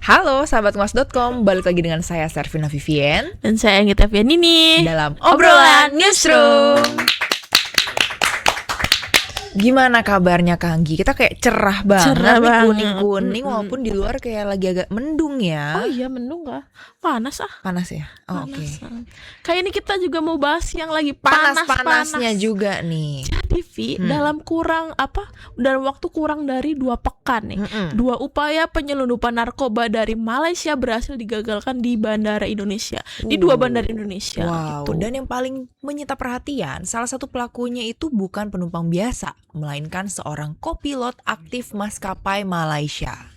Halo sahabat nguas.com, balik lagi dengan saya Servina Vivien Dan saya Anggita Fianini dalam Obrolan Newsroom. Gimana kabarnya Kak Anggi? Kita kayak cerah banget Cerah nih, banget. kuning-kuning walaupun di luar kayak lagi agak mendung ya. Oh iya, mendung kah? Panas ah. Panas ya? Oh, oke. Panas. Kayak ini kita juga mau bahas yang lagi panas-panasnya Panas-panasnya juga nih. Jadi Vi, dalam waktu kurang dari 2 pekan nih, dua upaya penyelundupan narkoba dari Malaysia berhasil digagalkan di bandara Indonesia. Di dua bandara Indonesia. Wow, gitu. dan yang paling menyita perhatian, salah satu pelakunya itu bukan penumpang biasa, melainkan seorang kopilot aktif maskapai Malaysia.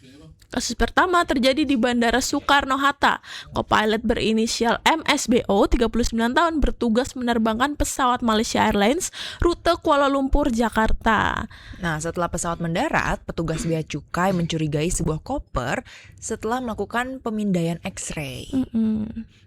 Kasus pertama terjadi di Bandara Soekarno-Hatta. Kopilot berinisial MSBO, 39 tahun, bertugas menerbangkan pesawat Malaysia Airlines rute Kuala Lumpur, Jakarta. Nah, setelah pesawat mendarat, petugas bea cukai mencurigai sebuah koper setelah melakukan pemindaian X-ray.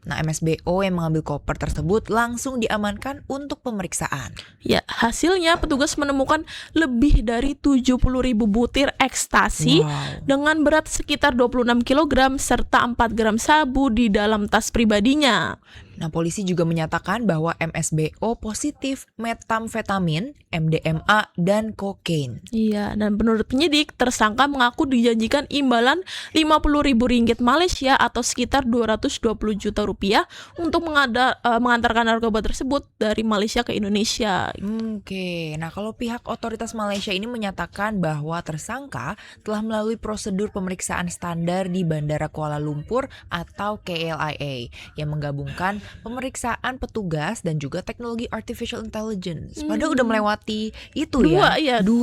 Nah, MSBO yang mengambil koper tersebut langsung diamankan untuk pemeriksaan. Ya, hasilnya petugas menemukan lebih dari 70.000 butir ekstasi dengan berat sekitar 26 kg serta 4 gram sabu di dalam tas pribadinya. Nah, polisi juga menyatakan bahwa MSBO positif metamfetamin, MDMA, dan kokain. Iya, dan menurut penyidik, tersangka mengaku dijanjikan imbalan 50.000 ringgit Malaysia atau sekitar 220 juta rupiah untuk mengantarkan narkoba tersebut dari Malaysia ke Indonesia. Oke, nah kalau pihak otoritas Malaysia ini menyatakan bahwa tersangka telah melalui prosedur pemeriksaan standar di Bandara Kuala Lumpur atau KLIA yang menggabungkan pemeriksaan petugas dan juga teknologi artificial intelligence. Padahal udah melewati itu dua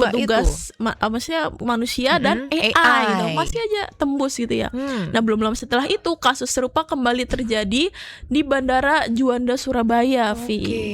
petugas, maksudnya manusia dan AI. Gitu. Masih aja tembus gitu ya. Nah, belum lama setelah itu kasus serupa kembali terjadi di Bandara Juanda, Surabaya, Vi. Oke,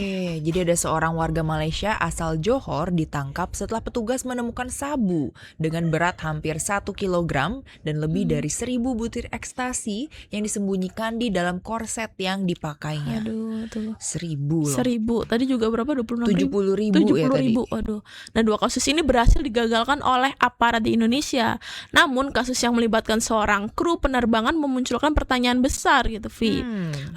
jadi ada seorang warga Malaysia asal Johor ditangkap setelah petugas menemukan sabu dengan berat hampir 1 kilogram dan lebih dari 1.000 butir ekstasi yang disembunyikan di dalam korset yang dipakainya. Aduh, tuh. 1.000 loh. 1.000. Tadi juga berapa? 70.000 ya tadi. 70.000. Aduh. Nah, dua kasus ini berhasil digagalkan oleh aparat di Indonesia. Namun kasus yang melibatkan seorang kru penerbangan memunculkan pertanyaan besar gitu, Vi.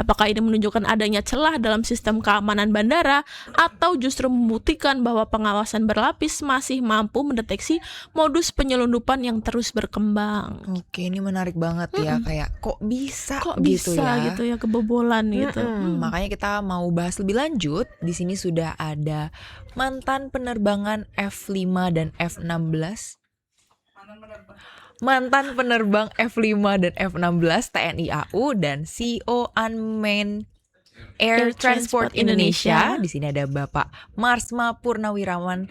Apakah ini menunjukkan adanya celah dalam sistem keamanan bandara atau justru membuktikan bahwa pengawasan berlapis masih mampu mendeteksi modus penyelundupan yang terus berkembang? Oke, ini menarik banget ya, kayak kok bisa gitu ya kebobolan gitu. Makanya kita mau bahas lebih lanjut. Di sini sudah ada mantan penerbangan F5 dan F16. Mantan penerbang F5 dan F16 TNI AU dan CEO Unmanned Air Transport Indonesia. Di sini ada Bapak Marsma Purnawirawan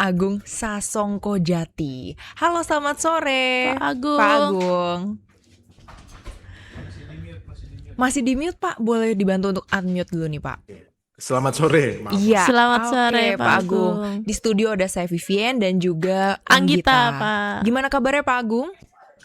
Agung Sasongko Jati. Halo, selamat sore Pak Agung. Pak Agung. Masih di mute Pak, boleh dibantu untuk unmute dulu nih Pak. Selamat sore. Maaf. Iya. Selamat Oke, sore, Pak Agung. Di studio ada saya Vivien dan juga Anggita, Pak. Gimana kabarnya Pak Agung?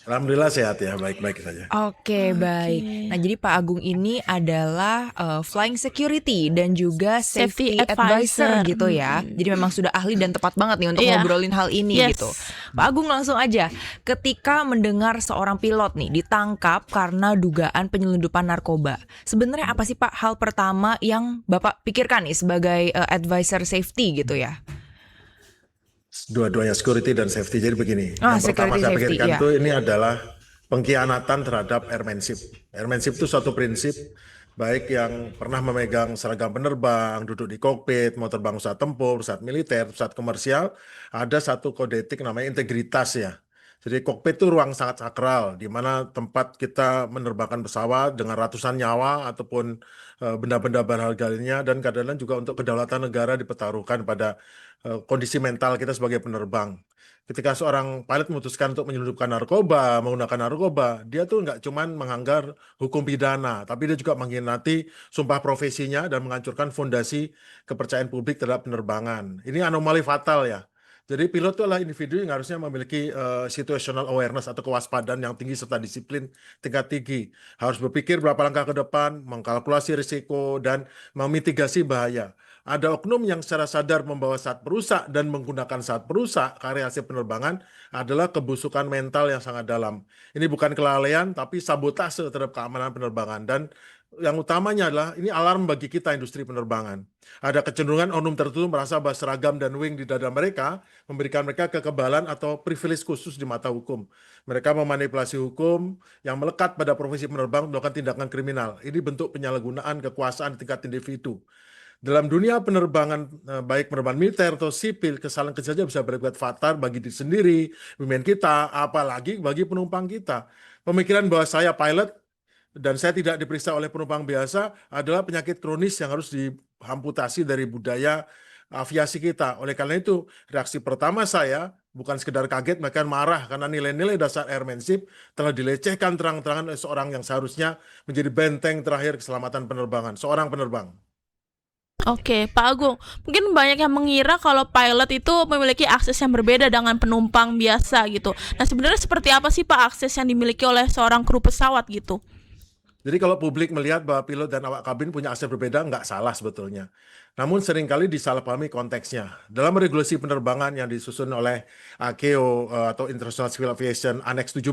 Alhamdulillah sehat ya, baik-baik saja. Oke, baik. Nah, jadi Pak Agung ini adalah flying security dan juga safety advisor gitu ya. Jadi memang sudah ahli dan tepat banget nih untuk ngobrolin hal ini gitu. Pak Agung, langsung aja. Ketika mendengar seorang pilot nih ditangkap karena dugaan penyelundupan narkoba, sebenarnya apa sih Pak hal pertama yang Bapak pikirkan nih sebagai advisor safety gitu ya? Dua-duanya security dan safety. Jadi begini, yang pertama saya pikirkan itu ini adalah pengkhianatan terhadap airmanship. Airmanship itu suatu prinsip baik yang pernah memegang seragam penerbang, duduk di kokpit, mau terbang pesawat tempur, pesawat militer, pesawat komersial, ada satu kode etik namanya integritas ya. Jadi kokpit itu ruang sangat sakral, di mana tempat kita menerbangkan pesawat dengan ratusan nyawa ataupun benda-benda berharga lainnya, dan kadang-kadang juga untuk kedaulatan negara dipertaruhkan pada kondisi mental kita sebagai penerbang. Ketika seorang pilot memutuskan untuk menyelundupkan narkoba, menggunakan narkoba, dia tuh nggak cuman menganggar hukum pidana, tapi dia juga mengkhianati sumpah profesinya dan menghancurkan fondasi kepercayaan publik terhadap penerbangan. Ini anomali fatal ya. Jadi pilot itu adalah individu yang harusnya memiliki situational awareness atau kewaspadaan yang tinggi serta disiplin tingkat tinggi. Harus berpikir berapa langkah ke depan, mengkalkulasi risiko, dan memitigasi bahaya. Ada oknum yang secara sadar membawa saat perusak dan menggunakan saat perusak karya hasil penerbangan adalah kebusukan mental yang sangat dalam. Ini bukan kelalaian, tapi sabotase terhadap keamanan penerbangan. Dan yang utamanya adalah ini alarm bagi kita industri penerbangan. Ada kecenderungan oknum tertentu merasa bahwa seragam dan wing di dada mereka memberikan mereka kekebalan atau privilege khusus di mata hukum. Mereka memanipulasi hukum yang melekat pada profesi penerbang melakukan tindakan kriminal. Ini bentuk penyalahgunaan kekuasaan di tingkat individu. Dalam dunia penerbangan, baik penerbangan militer atau sipil, kesalahan kecil saja bisa berakibat fatal bagi diri sendiri, pemain kita, apalagi bagi penumpang kita. Pemikiran bahwa saya pilot dan saya tidak diperiksa oleh penumpang biasa adalah penyakit kronis yang harus diamputasi dari budaya aviasi kita. Oleh karena itu, reaksi pertama saya bukan sekedar kaget, bahkan marah karena nilai-nilai dasar airmanship telah dilecehkan terang-terangan oleh seorang yang seharusnya menjadi benteng terakhir keselamatan penerbangan, seorang penerbang. Oke, Pak Agung, mungkin banyak yang mengira kalau pilot itu memiliki akses yang berbeda dengan penumpang biasa gitu. Nah, sebenarnya seperti apa sih Pak akses yang dimiliki oleh seorang kru pesawat gitu? Jadi kalau publik melihat bahwa pilot dan awak kabin punya akses berbeda, nggak salah sebetulnya. Namun seringkali disalahpahami konteksnya. Dalam regulasi penerbangan yang disusun oleh ACAO atau International Civil Aviation Annex 17,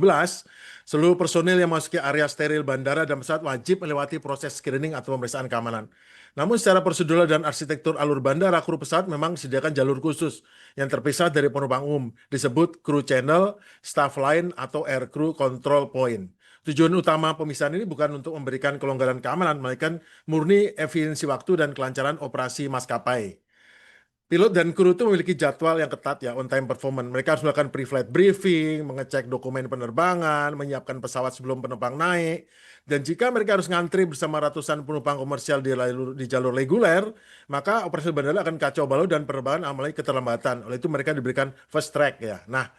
seluruh personil yang memasuki area steril bandara dan pesawat wajib melewati proses screening atau pemeriksaan keamanan. Namun secara prosedural dan arsitektur alur bandara, kru pesawat memang disediakan jalur khusus yang terpisah dari penumpang umum, disebut crew channel, staff line, atau air crew control point. Tujuan utama pemisahan ini bukan untuk memberikan kelonggaran keamanan, melainkan murni efisiensi waktu dan kelancaran operasi maskapai. Pilot dan kru itu memiliki jadwal yang ketat ya, on time performance. Mereka harus melakukan pre-flight briefing, mengecek dokumen penerbangan, menyiapkan pesawat sebelum penumpang naik. Dan jika mereka harus ngantri bersama ratusan penumpang komersial di jalur reguler, maka operasi bandara akan kacau balau dan penerbangan mengalami keterlambatan. Oleh itu mereka diberikan fast track ya. Nah,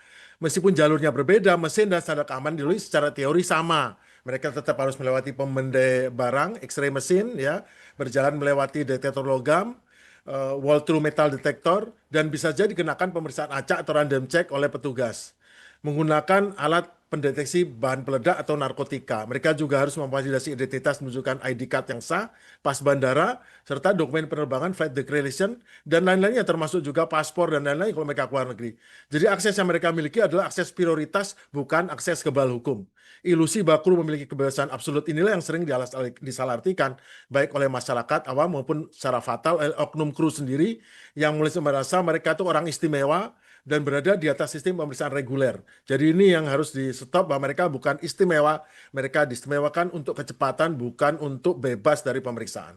meskipun jalurnya berbeda, mesin dan standar keamanan ditulis secara teori sama. Mereka tetap harus melewati pemendai barang, X-ray mesin ya, berjalan melewati detektor logam, wall-through metal detector, dan bisa jadi dikenakan pemeriksaan acak atau random check oleh petugas. Menggunakan alat pendeteksi bahan peledak atau narkotika. Mereka juga harus memvalidasi identitas menunjukkan ID card yang sah, pas bandara, serta dokumen penerbangan, flight declaration, dan lain-lainnya termasuk juga paspor dan lain-lain kalau mereka keluar negeri. Jadi akses yang mereka miliki adalah akses prioritas, bukan akses kebal hukum. Ilusi bahwa kru memiliki kebebasan absolut inilah yang sering disalahartikan, baik oleh masyarakat awam maupun secara fatal oleh oknum kru sendiri yang mulai merasa mereka itu orang istimewa dan berada di atas sistem pemeriksaan reguler. Jadi ini yang harus di-stop bahwa mereka bukan istimewa, mereka diistimewakan untuk kecepatan, bukan untuk bebas dari pemeriksaan.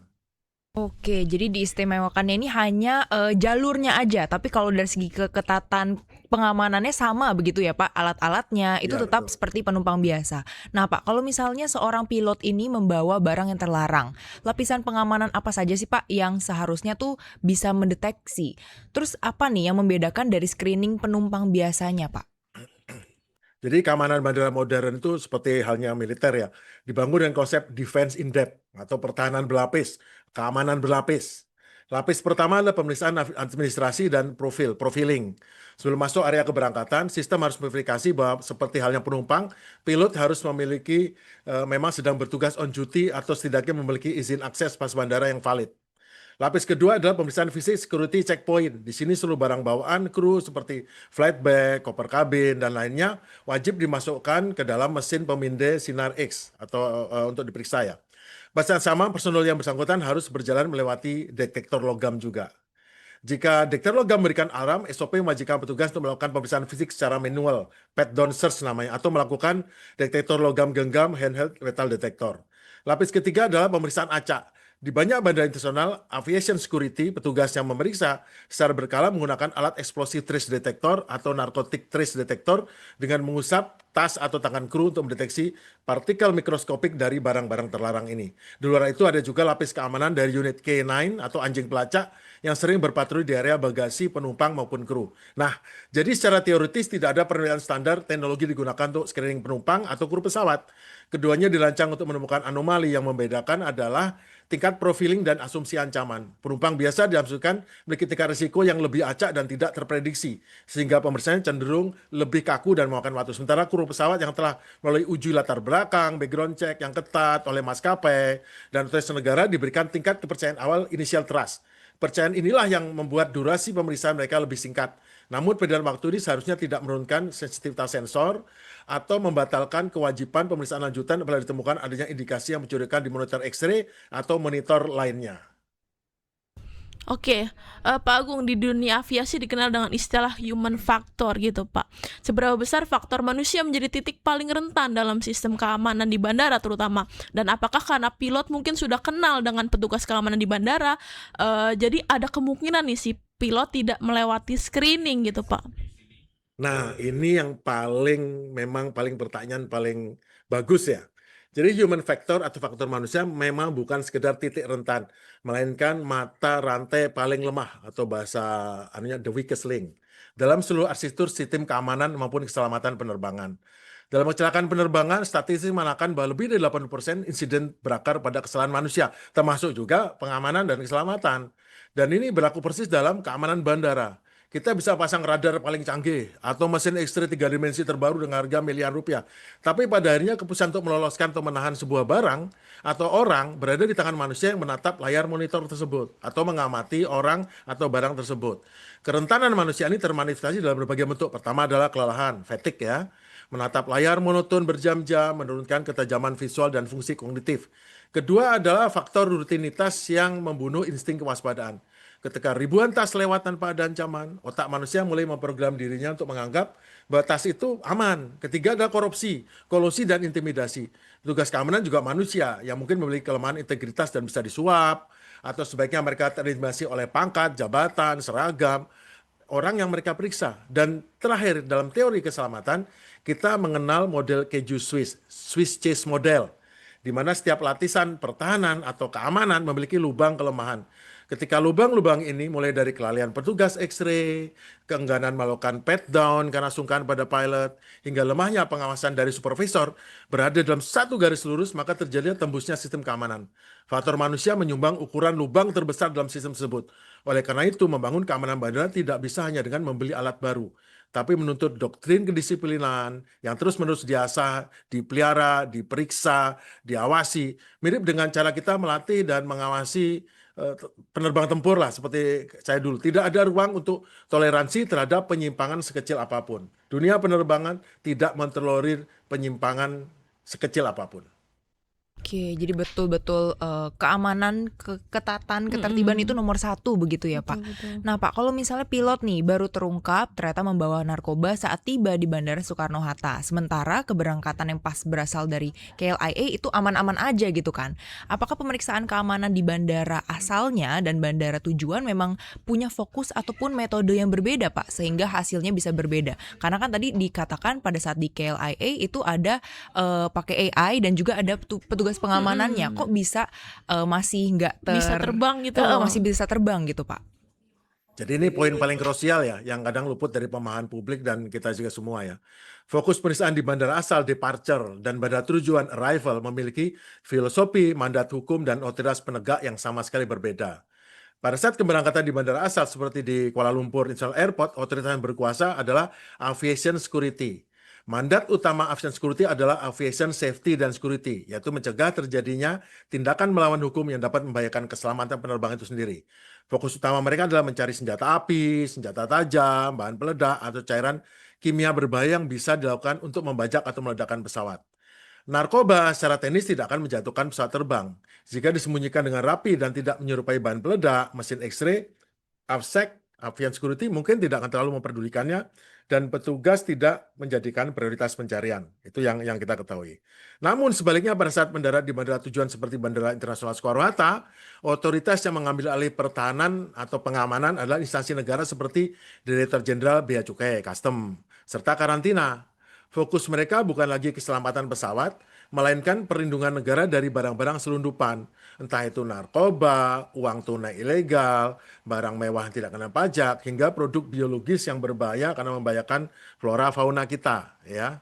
Oke, jadi diistimewakannya ini hanya jalurnya aja, tapi kalau dari segi keketatan pengamanannya sama begitu ya Pak, alat-alatnya itu Ya, tetap betul. seperti penumpang biasa. Nah Pak, kalau misalnya seorang pilot ini membawa barang yang terlarang, lapisan pengamanan apa saja sih Pak yang seharusnya tuh bisa mendeteksi? Terus apa nih yang membedakan dari screening penumpang biasanya Pak? Jadi keamanan bandara modern itu seperti halnya militer ya, dibangun dengan konsep defense in depth atau pertahanan berlapis, keamanan berlapis. Lapis pertama adalah pemeriksaan administrasi dan profiling. Sebelum masuk area keberangkatan, sistem harus verifikasi bahwa seperti halnya penumpang, pilot harus memiliki memang sedang bertugas on duty atau setidaknya memiliki izin akses pas bandara yang valid. Lapis kedua adalah pemeriksaan fisik security checkpoint. Di sini seluruh barang bawaan kru seperti flight bag, koper kabin, dan lainnya wajib dimasukkan ke dalam mesin pemindai sinar X atau untuk diperiksa ya. Pada saat sama, personel yang bersangkutan harus berjalan melewati detektor logam juga. Jika detektor logam memberikan alarm, SOP mewajibkan petugas untuk melakukan pemeriksaan fisik secara manual, pat-down search namanya, atau melakukan detektor logam genggam handheld metal detector. Lapis ketiga adalah pemeriksaan acak. Di banyak bandara internasional, aviation security, petugas yang memeriksa secara berkala menggunakan alat explosive trace detector atau narcotic trace detector dengan mengusap tas atau tangan kru untuk mendeteksi partikel mikroskopik dari barang-barang terlarang ini. Di luar itu ada juga lapis keamanan dari unit K9 atau anjing pelacak yang sering berpatroli di area bagasi penumpang maupun kru. Nah, jadi secara teoritis tidak ada penilaian standar teknologi digunakan untuk screening penumpang atau kru pesawat. Keduanya dirancang untuk menemukan anomali. Yang membedakan adalah tingkat profiling dan asumsi ancaman. Penumpang biasa diasumsikan memiliki tingkat risiko yang lebih acak dan tidak terprediksi, sehingga pemeriksaan cenderung lebih kaku dan memakan waktu. Sementara kru pesawat yang telah melalui uji latar belakang, background check yang ketat oleh maskapai dan otoritas negara diberikan tingkat kepercayaan awal initial trust. Kepercayaan inilah yang membuat durasi pemeriksaan mereka lebih singkat. Namun perbedaan waktu ini seharusnya tidak menurunkan sensitivitas sensor atau membatalkan kewajiban pemeriksaan lanjutan apabila ditemukan adanya indikasi yang mencurigakan di monitor X-ray atau monitor lainnya. Oke, Pak Agung, di dunia aviasi dikenal dengan istilah human factor gitu, Pak. Seberapa besar faktor manusia menjadi titik paling rentan dalam sistem keamanan di bandara terutama? Dan apakah karena pilot mungkin sudah kenal dengan petugas keamanan di bandara, jadi ada kemungkinan nih si pilot tidak melewati screening gitu, Pak? Nah, ini yang memang paling pertanyaan paling bagus ya. Jadi human factor atau faktor manusia memang bukan sekedar titik rentan, melainkan mata rantai paling lemah atau bahasa anunya the weakest link dalam seluruh arsitektur sistem keamanan maupun keselamatan penerbangan. Dalam kecelakaan penerbangan, statistik mengatakan bahwa lebih dari 80% insiden berakar pada kesalahan manusia, termasuk juga pengamanan dan keselamatan. Dan ini berlaku persis dalam keamanan bandara. Kita bisa pasang radar paling canggih atau mesin X-ray 3 dimensi terbaru dengan harga miliar rupiah. Tapi pada akhirnya keputusan untuk meloloskan atau menahan sebuah barang atau orang berada di tangan manusia yang menatap layar monitor tersebut atau mengamati orang atau barang tersebut. Kerentanan manusia ini termanifestasi dalam berbagai bentuk. Pertama adalah kelelahan, fatigue ya. Menatap layar monoton berjam-jam, menurunkan ketajaman visual dan fungsi kognitif. Kedua adalah faktor rutinitas yang membunuh insting kewaspadaan. Ketika ribuan tas lewat tanpa ada ancaman, otak manusia mulai memprogram dirinya untuk menganggap bahwa tas itu aman. Ketiga adalah korupsi, kolusi, dan intimidasi. Tugas keamanan juga manusia yang mungkin memiliki kelemahan integritas dan bisa disuap, atau sebaiknya mereka terintimidasi oleh pangkat, jabatan, seragam, orang yang mereka periksa. Dan terakhir, dalam teori keselamatan, kita mengenal model keju Swiss cheese model, di mana setiap lapisan pertahanan atau keamanan memiliki lubang kelemahan. Ketika lubang-lubang ini mulai dari kelalaian petugas X-ray, keengganan melakukan pat down karena sungkan pada pilot, hingga lemahnya pengawasan dari supervisor berada dalam satu garis lurus, maka terjadi tembusnya sistem keamanan. Faktor manusia menyumbang ukuran lubang terbesar dalam sistem tersebut. Oleh karena itu, membangun keamanan bandara tidak bisa hanya dengan membeli alat baru, tapi menuntut doktrin kedisiplinan yang terus-menerus diasah, dipelihara, diperiksa, diawasi. Mirip dengan cara kita melatih dan mengawasi penerbang tempur lah, seperti saya dulu. Tidak ada ruang untuk toleransi terhadap penyimpangan sekecil apapun. Dunia penerbangan tidak mentolerir penyimpangan sekecil apapun. Oke, jadi betul-betul keamanan, ketatan, ketertiban itu nomor 1 begitu ya, Pak. Betul. Nah, Pak, kalau misalnya pilot nih baru terungkap ternyata membawa narkoba saat tiba di Bandara Soekarno-Hatta, sementara keberangkatan yang pas berasal dari KLIA itu aman-aman aja gitu kan. Apakah pemeriksaan keamanan di bandara asalnya dan bandara tujuan memang punya fokus ataupun metode yang berbeda, Pak, sehingga hasilnya bisa berbeda? Karena kan tadi dikatakan pada saat di KLIA itu ada pakai AI dan juga ada petugas pengamanannya, kok bisa masih nggak bisa terbang gitu, masih bisa terbang gitu, Pak. Jadi ini poin paling krusial ya, yang kadang luput dari pemahaman publik dan kita juga semua ya. Fokus pemeriksaan di bandara asal departure dan bandara tujuan arrival memiliki filosofi, mandat hukum, dan otoritas penegak yang sama sekali berbeda. Pada saat keberangkatan di bandara asal seperti di Kuala Lumpur International Airport, otoritas yang berkuasa adalah Aviation Security. Mandat utama Aviation Security adalah Aviation Safety dan Security, yaitu mencegah terjadinya tindakan melawan hukum yang dapat membahayakan keselamatan penerbangan itu sendiri. Fokus utama mereka adalah mencari senjata api, senjata tajam, bahan peledak, atau cairan kimia berbahaya yang bisa dilakukan untuk membajak atau meledakkan pesawat. Narkoba secara teknis tidak akan menjatuhkan pesawat terbang. Jika disembunyikan dengan rapi dan tidak menyerupai bahan peledak, mesin X-ray, AFSEC, Aviation Security mungkin tidak akan terlalu memperdulikannya, dan petugas tidak menjadikan prioritas pencarian. Itu yang kita ketahui. Namun sebaliknya pada saat mendarat di bandara tujuan seperti Bandara Internasional Soekarno-Hatta, otoritas yang mengambil alih pertahanan atau pengamanan adalah instansi negara seperti Direktur Jenderal Bea Cukai, Custom, serta karantina. Fokus mereka bukan lagi keselamatan pesawat, melainkan perlindungan negara dari barang-barang selundupan, entah itu narkoba, uang tunai ilegal, barang mewah yang tidak kena pajak, hingga produk biologis yang berbahaya karena membahayakan flora fauna kita, ya.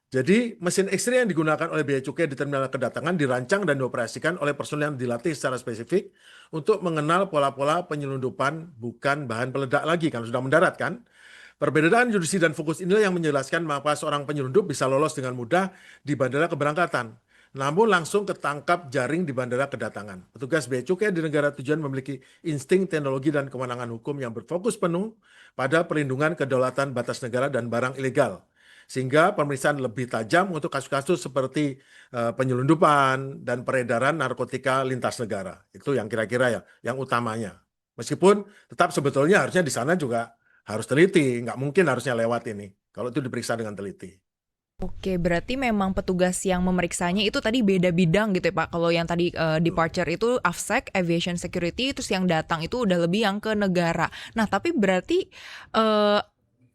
Jadi mesin X-ray yang digunakan oleh Bea Cukai di terminal kedatangan dirancang dan dioperasikan oleh personel yang dilatih secara spesifik untuk mengenal pola-pola penyelundupan bukan bahan peledak lagi, kan sudah mendarat kan. Perbedaan judisi dan fokus inilah yang menjelaskan mengapa seorang penyelundup bisa lolos dengan mudah di bandara keberangkatan. namun langsung ketangkap jaring di bandara kedatangan. Petugas bea cukai di negara tujuan memiliki insting teknologi dan kewenangan hukum yang berfokus penuh pada perlindungan kedaulatan batas negara dan barang ilegal. Sehingga pemeriksaan lebih tajam untuk kasus-kasus seperti penyelundupan dan peredaran narkotika lintas negara. Itu yang kira-kira ya, yang utamanya. Meskipun tetap sebetulnya harusnya di sana juga harus teliti, nggak mungkin harusnya lewat ini, kalau itu diperiksa dengan teliti. Oke, berarti memang petugas yang memeriksanya itu tadi beda bidang gitu ya Pak. Kalau yang tadi departure itu AFSEC, Aviation Security, terus yang datang itu udah lebih yang ke negara. Nah, tapi berarti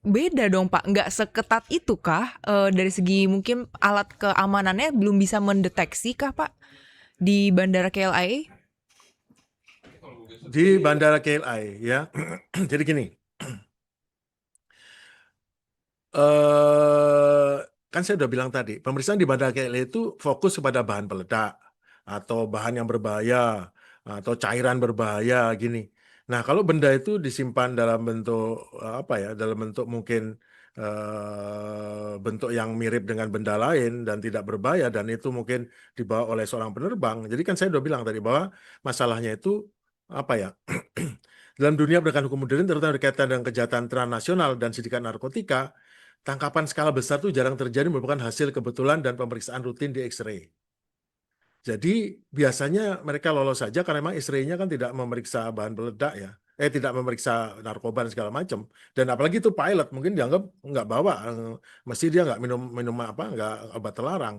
beda dong Pak, nggak seketat itu kah? Dari segi mungkin alat keamanannya belum bisa mendeteksi kah Pak di Bandara KLIA? Di Bandara KLIA ya, jadi gini. Kan saya udah bilang tadi, pemeriksaan di Bandara KLIA itu fokus kepada bahan peledak atau bahan yang berbahaya atau cairan berbahaya gini. Nah, kalau benda itu disimpan dalam bentuk apa ya, dalam bentuk mungkin bentuk yang mirip dengan benda lain dan tidak berbahaya dan itu mungkin dibawa oleh seorang penerbang. Jadi kan saya udah bilang tadi bahwa masalahnya itu apa ya? Dalam dunia penegakan hukum modern, terutama berkaitan dengan kejahatan transnasional dan sindikat narkotika, tangkapan skala besar itu jarang terjadi merupakan hasil kebetulan dan pemeriksaan rutin di X-ray. Jadi biasanya mereka lolos saja karena memang X-ray-nya kan tidak memeriksa bahan peledak ya, tidak memeriksa narkoba dan segala macam. Dan apalagi itu pilot mungkin dianggap nggak bawa, mesti dia nggak minum apa, nggak obat terlarang.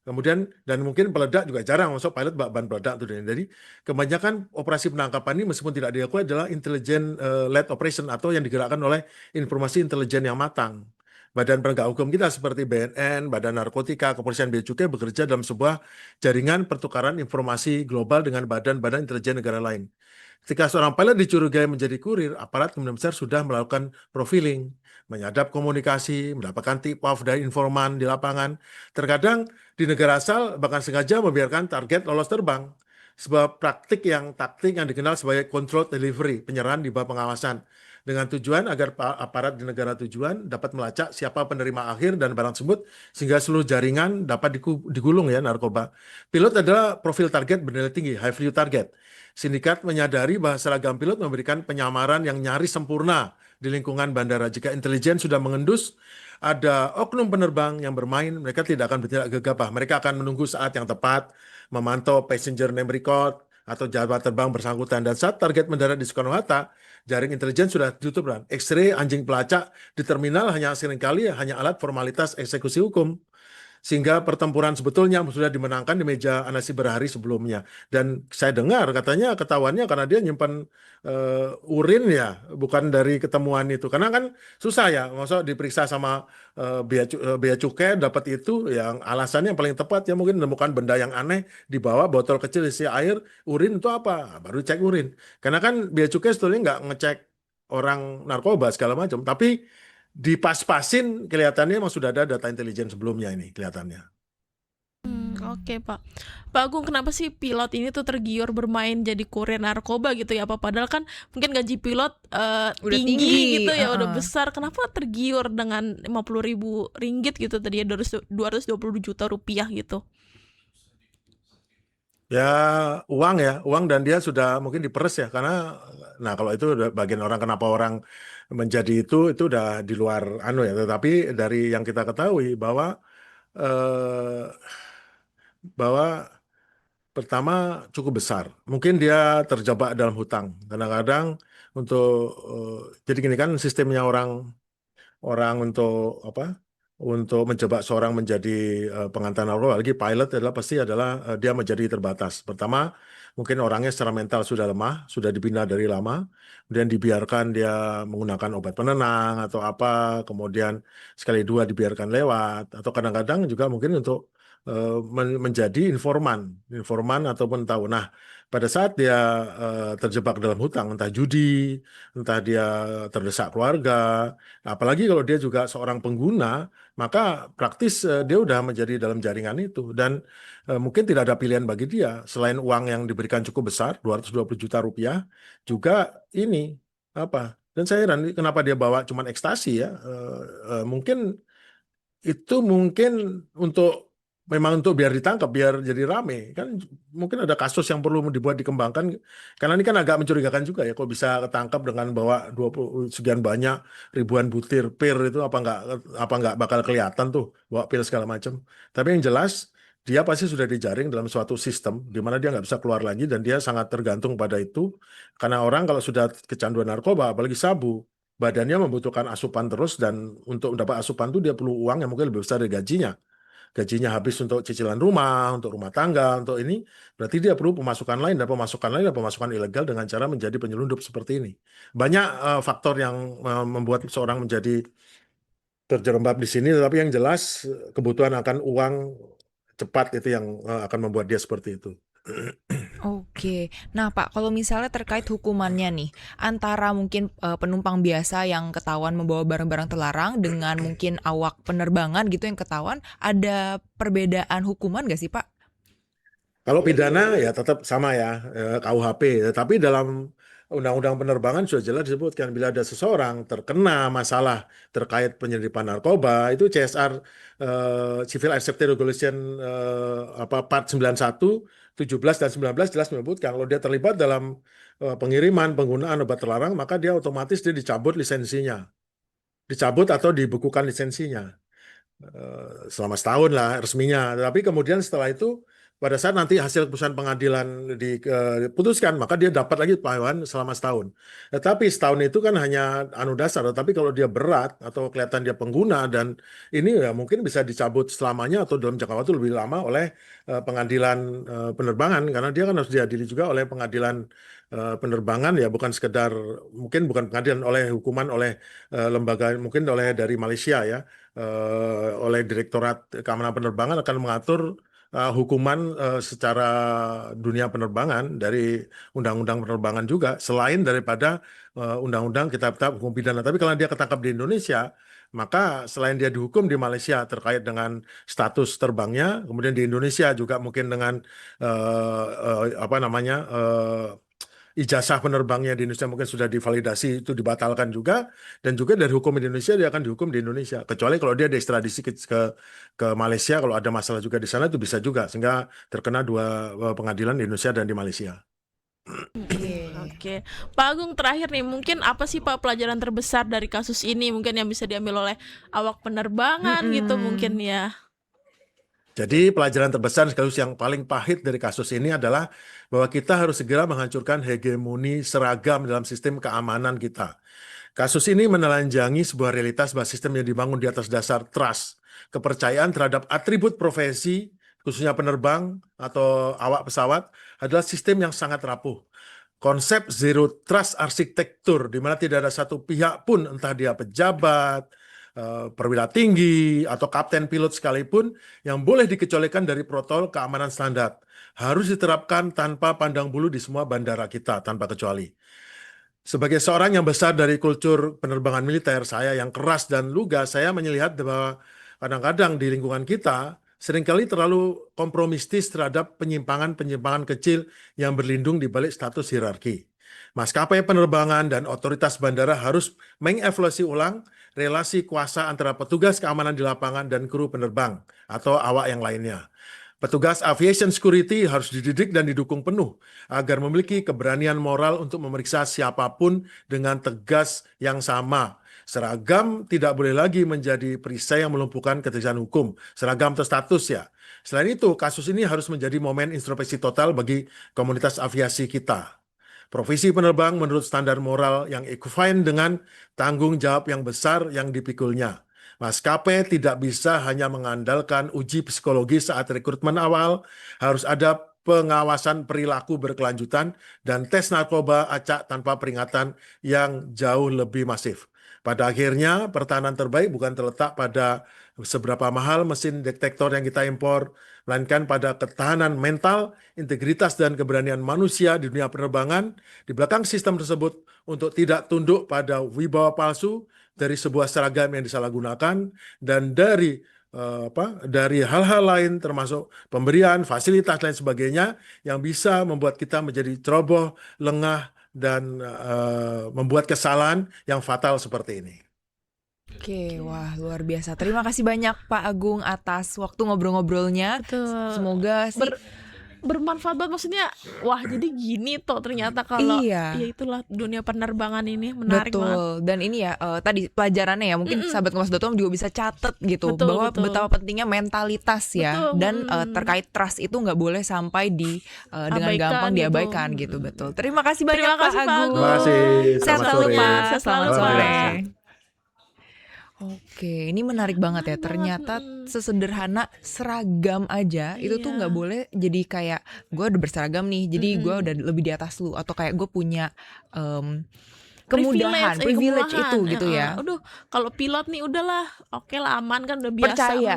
Kemudian dan mungkin peledak juga jarang masuk pilot bahan peledak tuh. Jadi kebanyakan operasi penangkapan ini meskipun tidak diakui adalah intelligent led operation atau yang digerakkan oleh informasi intelijen yang matang. Badan penegak hukum kita seperti BNN, Badan Narkotika, Kepolisian Bea Cukai bekerja dalam sebuah jaringan pertukaran informasi global dengan badan-badan intelijen negara lain. Ketika seorang pilot dicurigai menjadi kurir, aparat kemungkinan besar sudah melakukan profiling, menyadap komunikasi, mendapatkan tip-off dari informan di lapangan. Terkadang di negara asal bahkan sengaja membiarkan target lolos terbang. Sebuah taktik yang dikenal sebagai controlled delivery, penyerahan di bawah pengawasan. Dengan tujuan agar aparat di negara tujuan dapat melacak siapa penerima akhir dan barang tersebut sehingga seluruh jaringan dapat digulung ya narkoba. Pilot adalah profil target bernilai tinggi, high value target. Sindikat menyadari bahwa seragam pilot memberikan penyamaran yang nyaris sempurna di lingkungan bandara. Jika intelijen sudah mengendus, ada oknum penerbang yang bermain, mereka tidak akan bertindak gegabah. Mereka akan menunggu saat yang tepat, memantau passenger name record atau jadwal terbang bersangkutan. Dan saat target mendarat di Soekarno-Hatta, jaring intelijen sudah ditutup. X-ray, anjing pelacak di terminal hanya seringkali hanya alat formalitas eksekusi hukum. Sehingga pertempuran sebetulnya sudah dimenangkan di meja analisis berhari sebelumnya. Dan saya dengar katanya ketahuannya karena dia nyimpan urin ya, bukan dari ketemuan itu. Karena kan susah ya, maksudnya diperiksa sama bea cukai dapat itu yang alasannya yang paling tepat ya mungkin menemukan benda yang aneh di bawah botol kecil isi air, urin itu apa? Baru cek urin. Karena kan bea cukai sebetulnya nggak ngecek orang narkoba segala macam, tapi dipas-pasin kelihatannya emang sudah ada data intelijen sebelumnya ini kelihatannya. Oke Pak. Pak Agung, kenapa sih pilot ini tuh tergiur bermain jadi kurir narkoba gitu ya? Apa padahal kan mungkin gaji pilot tinggi gitu ya, udah besar. Kenapa tergiur dengan 50.000 ringgit gitu tadi ya, 220 juta rupiah gitu? Ya uang dan dia sudah mungkin diperes ya karena nah kalau itu udah bagian orang kenapa orang menjadi itu udah di luar anu ya, tetapi dari yang kita ketahui bahwa pertama cukup besar. Mungkin dia terjebak dalam hutang. Kadang-kadang untuk jadi gini kan sistemnya orang untuk apa? Untuk menjebak seorang menjadi pengantar narkoba, lagi pilot adalah dia menjadi terbatas. Pertama, mungkin orangnya secara mental sudah lemah, sudah dibina dari lama, kemudian dibiarkan dia menggunakan obat penenang atau apa, kemudian sekali dua dibiarkan lewat, atau kadang-kadang juga mungkin untuk menjadi informan ataupun tahu. Nah, pada saat dia terjebak dalam hutang, entah judi, entah dia terdesak keluarga, apalagi kalau dia juga seorang pengguna, maka praktis dia udah menjadi dalam jaringan itu dan mungkin tidak ada pilihan bagi dia selain uang yang diberikan cukup besar 220 juta rupiah juga ini apa dan saya heran kenapa dia bawa cuman ekstasi ya mungkin itu mungkin untuk memang untuk biar ditangkap, biar jadi rame. Kan mungkin ada kasus yang perlu dibuat dikembangkan. Karena ini kan agak mencurigakan juga ya, kok bisa ketangkap dengan bawa 20 sekian banyak ribuan butir pir itu apa nggak bakal kelihatan tuh bawa pil segala macam. Tapi yang jelas dia pasti sudah dijaring dalam suatu sistem di mana dia nggak bisa keluar lagi dan dia sangat tergantung pada itu. Karena orang kalau sudah kecanduan narkoba, apalagi sabu, badannya membutuhkan asupan terus dan untuk mendapat asupan itu dia perlu uang yang mungkin lebih besar dari gajinya. Gajinya habis untuk cicilan rumah, untuk rumah tangga, untuk ini, berarti dia perlu pemasukan lain dan pemasukan lain dan pemasukan ilegal dengan cara menjadi penyelundup seperti ini. Banyak faktor yang membuat seorang menjadi terjerembab di sini, tetapi yang jelas kebutuhan akan uang cepat itu yang akan membuat dia seperti itu. Oke. Nah, Pak, kalau misalnya terkait hukumannya nih, antara mungkin penumpang biasa yang ketahuan membawa barang-barang terlarang dengan mungkin awak penerbangan gitu yang ketahuan, ada perbedaan hukuman nggak sih, Pak? Kalau pidana ya tetap sama ya, KUHP. Tapi dalam Undang-Undang Penerbangan sudah jelas disebutkan bila ada seseorang terkena masalah terkait penyelundupan narkoba, itu CSR Civil Air Safety Regulation Part 91, 17 dan 19 jelas menyebutkan kalau dia terlibat dalam pengiriman penggunaan obat terlarang, maka dia otomatis dia dicabut lisensinya, dicabut atau dibekukan lisensinya selama setahun lah resminya. Tapi kemudian setelah itu pada saat nanti hasil keputusan pengadilan diputuskan, maka dia dapat lagi payoan selama setahun. Tetapi setahun itu kan hanya anu dasar. Tetapi kalau dia berat atau kelihatan dia pengguna dan ini ya mungkin bisa dicabut selamanya atau dalam jangka waktu lebih lama oleh pengadilan penerbangan karena dia kan harus diadili juga oleh pengadilan penerbangan ya bukan sekedar mungkin bukan pengadilan oleh hukuman oleh lembaga mungkin oleh dari Malaysia ya oleh Direktorat Keamanan Penerbangan akan mengatur hukuman secara dunia penerbangan dari undang-undang penerbangan juga selain daripada undang-undang kitab-kitab hukum pidana. Tapi kalau dia ketangkap di Indonesia, maka selain dia dihukum di Malaysia terkait dengan status terbangnya, kemudian di Indonesia juga mungkin dengan apa namanya ijazah penerbangnya di Indonesia mungkin sudah divalidasi itu dibatalkan juga dan juga dari hukum Indonesia dia akan dihukum di Indonesia kecuali kalau dia diekstradisi ke Malaysia kalau ada masalah juga di sana itu bisa juga sehingga terkena dua pengadilan di Indonesia dan di Malaysia. Oke. Pak Agung terakhir nih mungkin apa sih Pak pelajaran terbesar dari kasus ini mungkin yang bisa diambil oleh awak penerbangan gitu mungkin ya. Jadi pelajaran terbesar sekaligus yang paling pahit dari kasus ini adalah bahwa kita harus segera menghancurkan hegemoni seragam dalam sistem keamanan kita. Kasus ini menelanjangi sebuah realitas bahwa sistem yang dibangun di atas dasar trust, kepercayaan terhadap atribut profesi, khususnya penerbang atau awak pesawat, adalah sistem yang sangat rapuh. Konsep zero trust arsitektur, di mana tidak ada satu pihak pun, entah dia pejabat, perwira tinggi atau kapten pilot sekalipun yang boleh dikecualikan dari protokol keamanan standar harus diterapkan tanpa pandang bulu di semua bandara kita tanpa kecuali. Sebagai seorang yang besar dari kultur penerbangan militer saya yang keras dan lugas, saya melihat bahwa kadang-kadang di lingkungan kita seringkali terlalu kompromistis terhadap penyimpangan-penyimpangan kecil yang berlindung di balik status hierarki. Maskapai penerbangan dan otoritas bandara harus mengevaluasi ulang relasi kuasa antara petugas keamanan di lapangan dan kru penerbang atau awak yang lainnya. Petugas aviation security harus dididik dan didukung penuh agar memiliki keberanian moral untuk memeriksa siapapun dengan tegas yang sama. Seragam tidak boleh lagi menjadi perisai yang melumpuhkan ketegasan hukum. Seragam atau status ya. Selain itu, kasus ini harus menjadi momen introspeksi total bagi komunitas aviasi kita. Profesi penerbang menurut standar moral yang equivalen dengan tanggung jawab yang besar yang dipikulnya. Maskapai tidak bisa hanya mengandalkan uji psikologi saat rekrutmen awal, harus ada pengawasan perilaku berkelanjutan dan tes narkoba acak tanpa peringatan yang jauh lebih masif. Pada akhirnya, pertahanan terbaik bukan terletak pada seberapa mahal mesin detektor yang kita impor, melainkan pada ketahanan mental, integritas, dan keberanian manusia di dunia penerbangan di belakang sistem tersebut untuk tidak tunduk pada wibawa palsu dari sebuah seragam yang disalahgunakan dan dari hal-hal lain termasuk pemberian, fasilitas, dan sebagainya yang bisa membuat kita menjadi ceroboh, lengah, dan membuat kesalahan yang fatal seperti ini. Oke, wah luar biasa. Terima kasih banyak Pak Agung atas waktu ngobrol-ngobrolnya. Betul. Semoga sih bermanfaat banget, maksudnya wah jadi gini toh ternyata kalau iya. Ya itulah dunia penerbangan ini menarik betul banget. Dan ini ya tadi pelajarannya ya mungkin sahabat Kompas.com juga bisa catat gitu Betul, bahwa betul. betapa pentingnya mentalitas ya. Betul, dan terkait trust itu nggak boleh sampai dengan Abaikan gampang gitu. diabaikan gitu. Betul. Terima kasih banyak Terima kasih, Pak Pak Agung. Agung. Terima kasih. Sehat Selamat selalu sore. Pak. Sehat selalu, Selamat Pak. sore. Oke, ini menarik banget ya. Ternyata sesederhana seragam aja itu tuh nggak boleh jadi kayak gue udah berseragam nih, jadi gue udah lebih di atas lu, atau kayak gue punya kemudahan, privilege itu gitu ya. Aduh, kalau pilot nih udahlah, oke lah aman kan, udah biasa Percaya, kan tadi,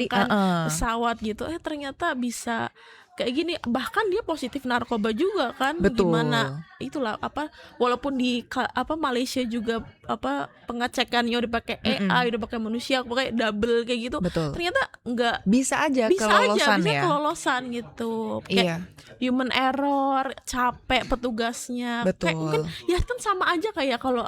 menerbangkan pesawat gitu. Ternyata bisa kayak gini, bahkan dia positif narkoba juga kan. Betul. Gimana itulah walaupun di Malaysia juga pengecekannya udah pakai AI, udah pakai manusia, pakai double kayak gitu. Betul. Ternyata enggak, Bisa aja bisa kelolosan ya. kelolosan gitu. Kayak Iya. human error, capek petugasnya. Betul. Kayak mungkin ya kan sama aja kayak kalau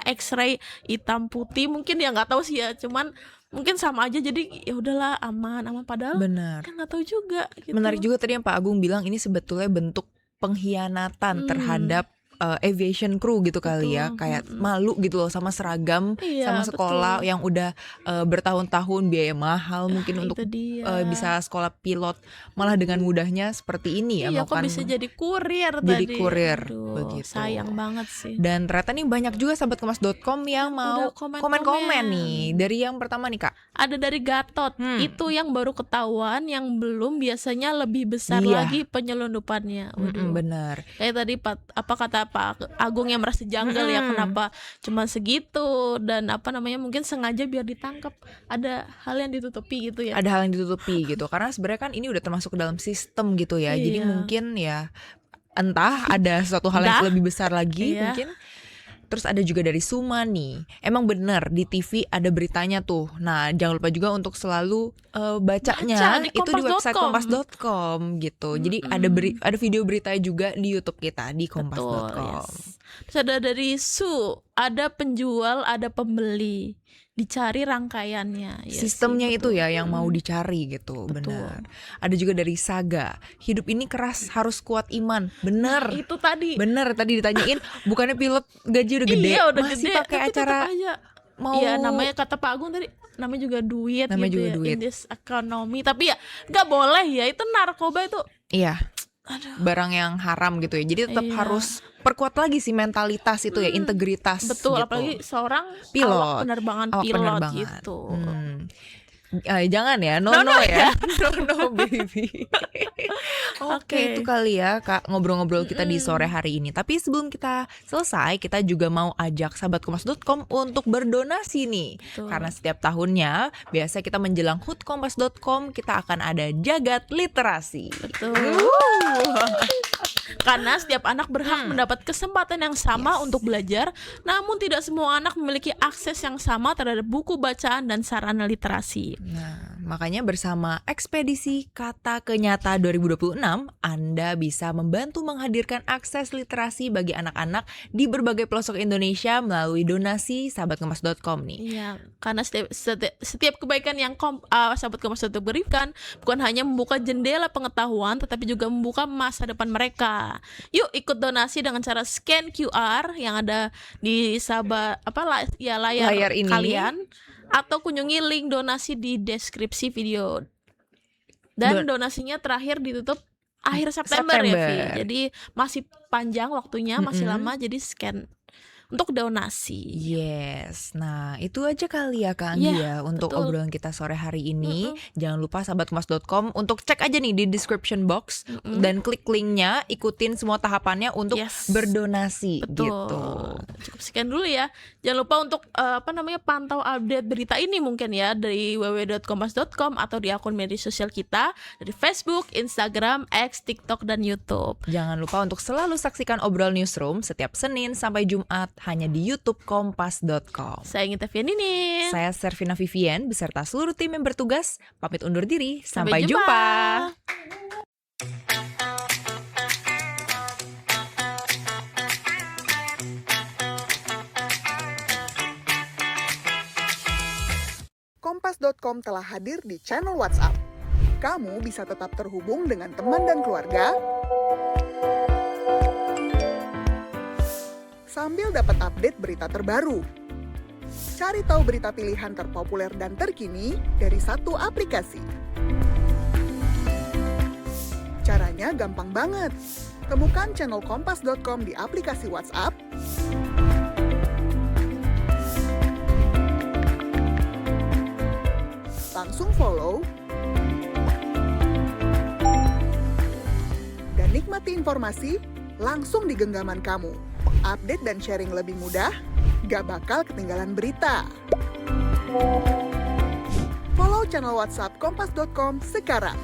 X-ray hitam putih, mungkin ya nggak tahu sih ya, cuman mungkin sama aja, jadi ya udahlah aman padahal Benar. kan nggak tahu juga gitu. Menarik juga tadi yang Pak Agung bilang ini sebetulnya bentuk pengkhianatan terhadap aviation crew gitu kali ya, kayak malu gitu loh sama seragam, Iya, sama sekolah betul. yang udah bertahun-tahun biaya mahal mungkin untuk itu dia. bisa sekolah pilot, malah dengan mudahnya seperti ini ya Iya, kok melakukan bisa jadi kurir jadi tadi. kurir, Aduh, begitu. sayang banget sih. Dan ternyata nih banyak juga sahabat Kompas.com yang mau Udah komen-komen. komen-komen nih. Dari yang pertama nih Kak. Ada dari Gatot, itu yang baru ketahuan, yang belum biasanya lebih besar Iya. lagi penyelundupannya. Waduh. Benar. Kayak tadi kata Pak Agung yang merasa janggal ya, kenapa cuma segitu, dan mungkin sengaja biar ditangkap. Ada hal yang ditutupi gitu ya. Ada hal yang ditutupi gitu. Karena sebenarnya kan ini udah termasuk dalam sistem gitu ya. Jadi Iya. mungkin ya entah ada suatu hal yang lebih besar lagi Iya. mungkin. Terus ada juga dari Suma nih. Emang bener di TV ada beritanya tuh. Nah, jangan lupa juga untuk selalu bacanya Baca di itu di website kompas.com. kompas.com gitu. Jadi ada video berita juga di YouTube kita di kompas.com. Yes. Terus ada dari Su, ada penjual, ada pembeli, dicari rangkaiannya. Yes, Sistemnya sih, itu betul. ya yang mau dicari gitu. Benar. Ada juga dari Saga, hidup ini keras, harus kuat iman. Bener. Itu tadi. Bener, tadi ditanyain bukannya pilot gaji udah gede, Iya, udah masih gede, pakai tapi acara tetap aja. mau Iya, namanya kata Pak Agung tadi, namanya juga duit Namanya gitu juga ya, duit. in this economy. Tapi ya nggak boleh ya, itu narkoba itu. iya barang yang haram gitu ya. Jadi tetap Iya. harus perkuat lagi sih mentalitas itu ya, integritas. Betul, gitu. apalagi seorang Pilot. awak penerbangan Awak pilot penerbangan. gitu. Jangan ya, no ya, no baby. Oke, itu kali ya Kak ngobrol-ngobrol kita di sore hari ini. Tapi sebelum kita selesai, kita juga mau ajak sahabat Kompas.com untuk berdonasi nih. Betul. Karena setiap tahunnya biasa kita menjelang HUT Kompas.com kita akan ada jagat literasi. Betul. Karena setiap anak berhak mendapat kesempatan yang sama untuk belajar, namun tidak semua anak memiliki akses yang sama terhadap buku bacaan dan sarana literasi. Nah, makanya bersama Ekspedisi Kata ke Nyata 2026, Anda bisa membantu menghadirkan akses literasi bagi anak-anak di berbagai pelosok Indonesia melalui donasi sahabatkompas.com nih. Iya, karena setiap kebaikan yang sahabat Kompas berikan bukan hanya membuka jendela pengetahuan, tetapi juga membuka masa depan mereka. Yuk ikut donasi dengan cara scan QR yang ada di layar ini. kalian, atau kunjungi link donasi di deskripsi video. Dan donasinya terakhir ditutup akhir September. Ya, Vi. Jadi masih panjang waktunya, masih lama, jadi scan untuk donasi. Yes, nah itu aja kali ya Kak Anggi ya untuk betul. obrolan kita sore hari ini. Jangan lupa sahabatkompas.com untuk cek aja nih di description box dan klik linknya, ikutin semua tahapannya untuk berdonasi. Betul. Gitu. Cukup sekian dulu ya. Jangan lupa untuk pantau update berita ini mungkin ya dari www.kompas.com atau di akun media sosial kita dari Facebook, Instagram, X, TikTok, dan YouTube. Jangan lupa untuk selalu saksikan Obrol Newsroom setiap Senin sampai Jumat hanya di YouTube kompas.com. Saya Ngita Fianini. Saya Servina Vivian beserta seluruh tim yang bertugas pamit undur diri. Sampai jumpa. jumpa. Kompas.com telah hadir di channel WhatsApp. Kamu bisa tetap terhubung dengan teman dan keluarga sambil dapat update berita terbaru. Cari tahu berita pilihan terpopuler dan terkini dari satu aplikasi. Caranya gampang banget. Temukan channel Kompas.com di aplikasi WhatsApp, langsung follow, dan nikmati informasi langsung di genggaman kamu. Update dan sharing lebih mudah, gak bakal ketinggalan berita. Follow channel WhatsApp Kompas.com sekarang.